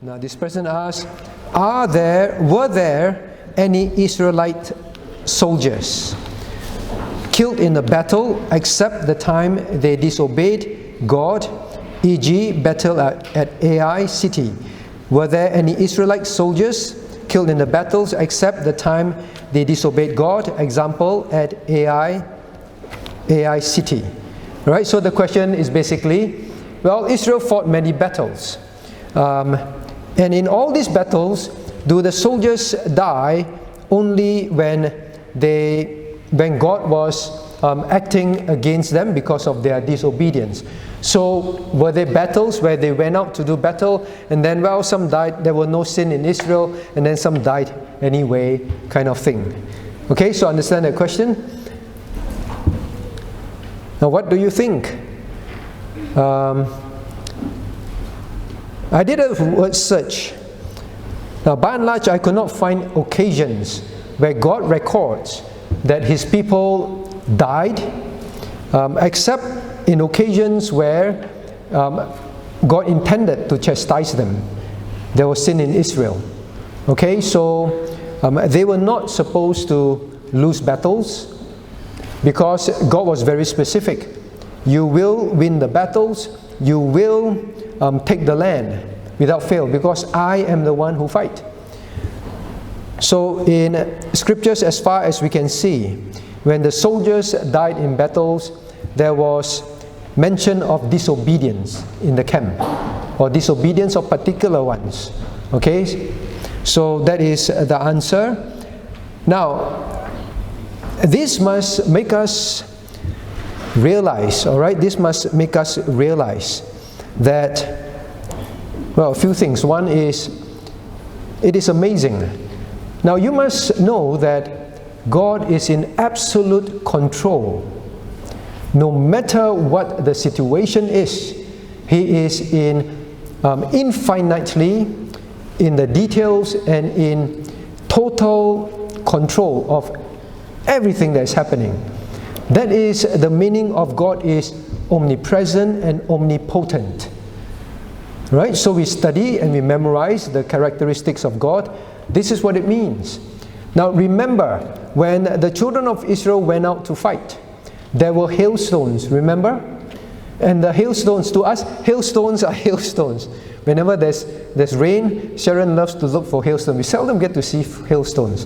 Now this person asks, were there any Israelite soldiers killed in the battle except the time they disobeyed God, e.g. battle at Ai city? Were there any Israelite soldiers killed in the battles except the time they disobeyed God, example at Ai city? Right, so the question is basically, well, Israel fought many battles. And in all these battles, do the soldiers die only when God was acting against them because of their disobedience? So were there battles where they went out to do battle and then, well, some died, there were no sin in Israel, and then some died anyway, kind of thing? Okay, so understand that question? Now what do you think? I did a word search. Now by and large I could not find occasions where God records that His people died, except in occasions where God intended to chastise them. There was sin in Israel. Okay, so they were not supposed to lose battles because God was very specific. You will win the battles, you will take the land without fail, because I am the one who fight. So in scriptures, as far as we can see, when the soldiers died in battles, there was mention of disobedience in the camp, or disobedience of particular ones. Okay, so that is the answer. Now, this must make us realize, all right, this must make us realize that, well, a few things. One is, it is amazing. Now you must know that God is in absolute control. No matter what the situation is, He is infinitely in the details and in total control of everything that is happening. That is the meaning of God is omnipresent and omnipotent. Right? So we study and we memorize the characteristics of God. This is what it means. Now remember, when the children of Israel went out to fight, there were hailstones, remember? And the hailstones, to us, hailstones are hailstones. Whenever there's rain, Sharon loves to look for hailstones. We seldom get to see hailstones.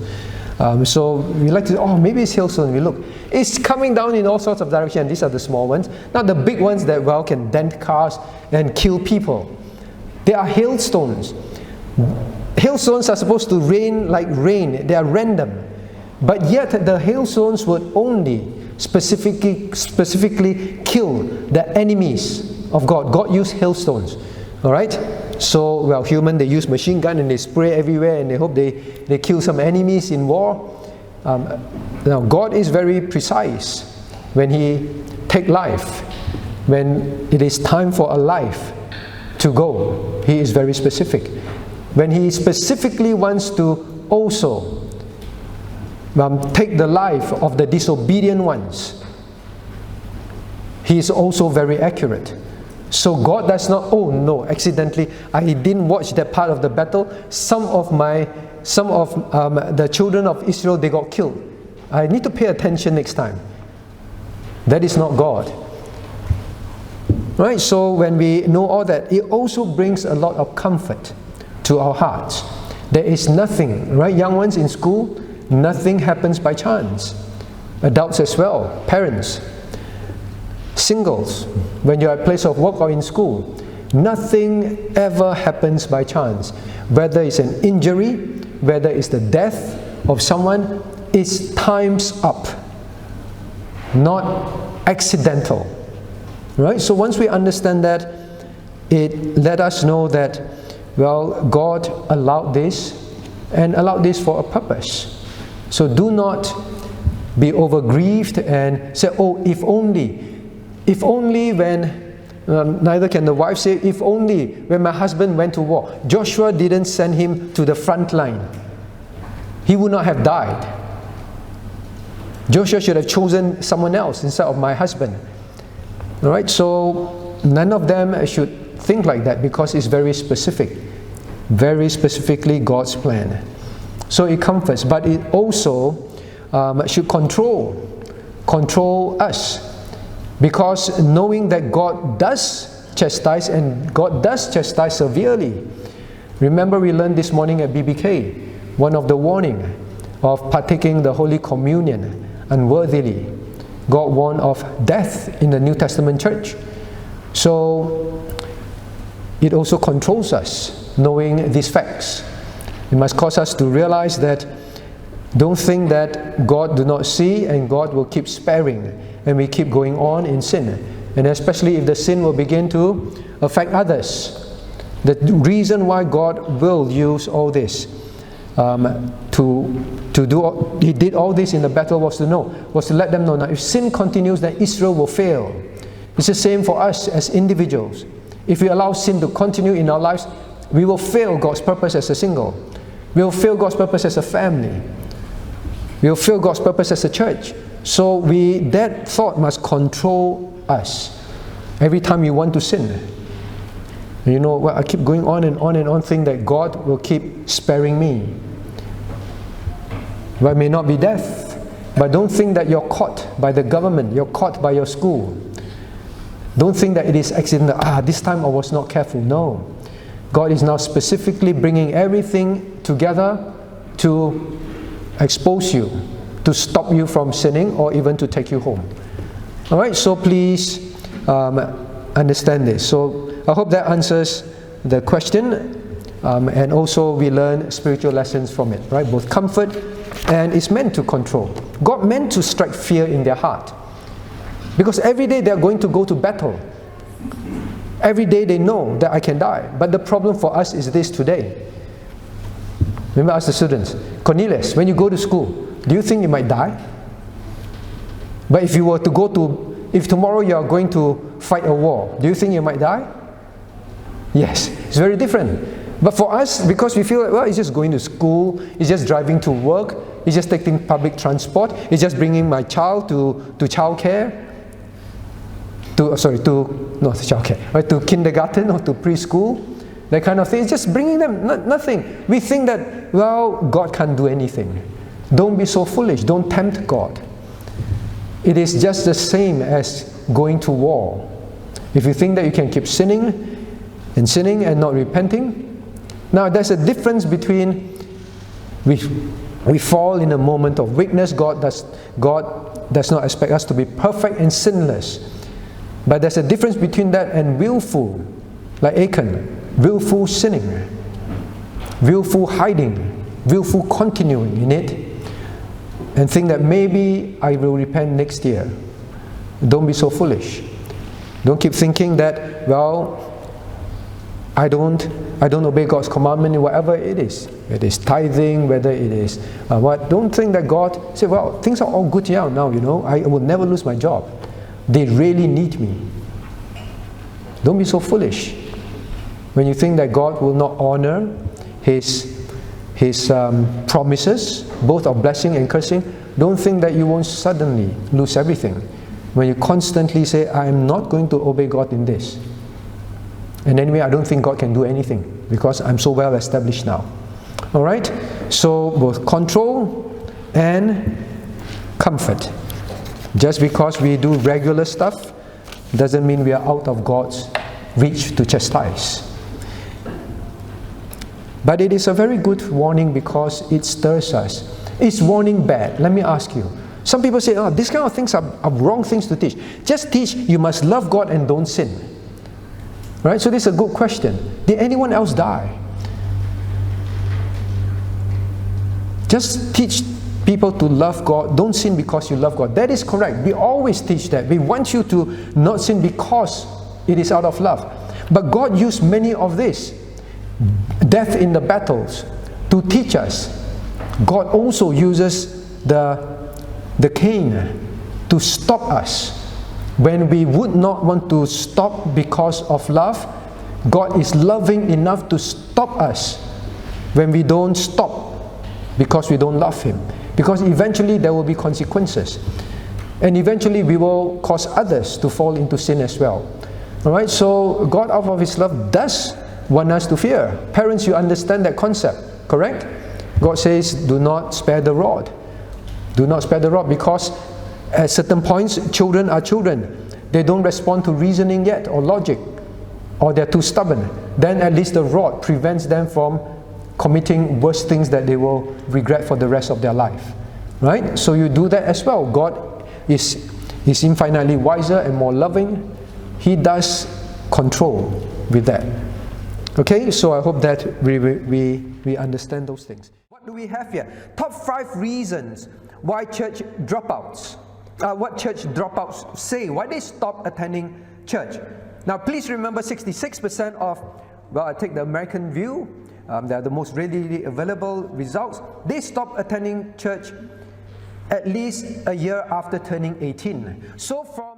So we like to, maybe it's hailstone. We look. It's coming down in all sorts of directions. These are the small ones. Not the big ones that, well, can dent cars and kill people. They are hailstones. Hailstones are supposed to rain like rain. They are random. But yet the hailstones would only specifically kill the enemies of God. God used hailstones. Alright? So, well, they use machine gun and they spray everywhere and they hope they kill some enemies in war. Now, God is very precise when He take life. When it is time for a life to go, He is very specific. When He specifically wants to also take the life of the disobedient ones, He is also very accurate. So God does not, accidentally, I didn't watch that part of the battle. Some of the children of Israel, they got killed. I need to pay attention next time. That is not God. Right? So when we know all that, it also brings a lot of comfort to our hearts. There is nothing, right? Young ones in school, nothing happens by chance. Adults as well, parents, singles, when you're at a place of work or in school, nothing ever happens by chance. Whether it's an injury, whether it's the death of someone, it's time's up, not accidental. Right? So once we understand that, it let us know that, well, God allowed this and allowed this for a purpose. So do not be overgrieved and say, if only when, neither can the wife say, if only when my husband went to war, Joshua didn't send him to the front line, he would not have died. Joshua should have chosen someone else instead of my husband. Alright, so none of them should think like that because it's very specific. Very specifically God's plan. So it comforts, but it also should control us. Because knowing that God does chastise, and God does chastise severely. Remember we learned this morning at BBK, one of the warning of partaking the Holy Communion unworthily. God warned of death in the New Testament church. So it also controls us, knowing these facts. It must cause us to realize that don't think that God do not see and God will keep sparing and we keep going on in sin. And especially if the sin will begin to affect others. The reason why God will use all this He did all this in the battle was to let them know, now if sin continues, then Israel will fail. It's the same for us as individuals. If we allow sin to continue in our lives, we will fail God's purpose as a single. We will fail God's purpose as a family. We will fail God's purpose as a church. So that thought must control us. Every time you want to sin, I keep going on and on and on, thinking that God will keep sparing me. But it may not be death. But don't think that you're caught by the government, you're caught by your school. Don't think that it is accidental. This time I was not careful. No. God is now specifically bringing everything together to expose you, to stop you from sinning, or even to take you home. Alright, so please understand this. So I hope that answers the question, and also we learn spiritual lessons from it, right? Both comfort and it's meant to control. God meant to strike fear in their heart. Because every day they are going to go to battle. Every day they know that I can die. But the problem for us is this today. Remember, ask the students, Cornelius, when you go to school, do you think you might die? But if you were to if tomorrow you are going to fight a war, do you think you might die? Yes, it's very different. But for us, because we feel like, it's just going to school, it's just driving to work, it's just taking public transport, it's just bringing my child to childcare, to kindergarten or to preschool, that kind of thing. It's just bringing them nothing. We think that, God can't do anything. Don't be so foolish. Don't tempt God. It is just the same as going to war. If you think that you can keep sinning and not repenting, now there's a difference between we fall in a moment of weakness. God does not expect us to be perfect and sinless. But there's a difference between that and willful, like Achan, willful sinning, willful hiding, willful continuing in it, and think that maybe I will repent next year. Don't be so foolish. Don't keep thinking that, I don't obey God's commandment, whatever it is. It is tithing, whether it is what. Don't think that God say, things are all good now, I will never lose my job. They really need me. Don't be so foolish. When you think that God will not honor His promises, both of blessing and cursing, don't think that you won't suddenly lose everything. When you constantly say, I am not going to obey God in this. And anyway, I don't think God can do anything because I'm so well established now. Alright? So both control and comfort. Just because we do regular stuff doesn't mean we are out of God's reach to chastise. But it is a very good warning because it stirs us. Is warning bad? Let me ask you. Some people say, these kind of things are wrong things to teach. Just teach you must love God and don't sin. Right? So this is a good question. Did anyone else die? Just teach people to love God. Don't sin because you love God. That is correct. We always teach that. We want you to not sin because it is out of love. But God used many of this, death in the battles, to teach us. God also uses the cane to stop us. When we would not want to stop because of love, God is loving enough to stop us when we don't stop because we don't love Him. Because eventually there will be consequences. And eventually we will cause others to fall into sin as well. Alright, so God out of His love does want us to fear. Parents, you understand that concept, correct? God says, do not spare the rod. Do not spare the rod, because at certain points, children are children. They don't respond to reasoning yet or logic, or they're too stubborn. Then at least the rod prevents them from committing worse things that they will regret for the rest of their life. Right? So you do that as well. God is infinitely wiser and more loving. He does control with that. Okay, so I hope that we understand those things. What do we have here? Top 5 reasons why church dropouts, what church dropouts say, why they stop attending church. Now please remember 66% of, well, I take the American view, they are the most readily available results. They stop attending church at least a year after turning 18. So from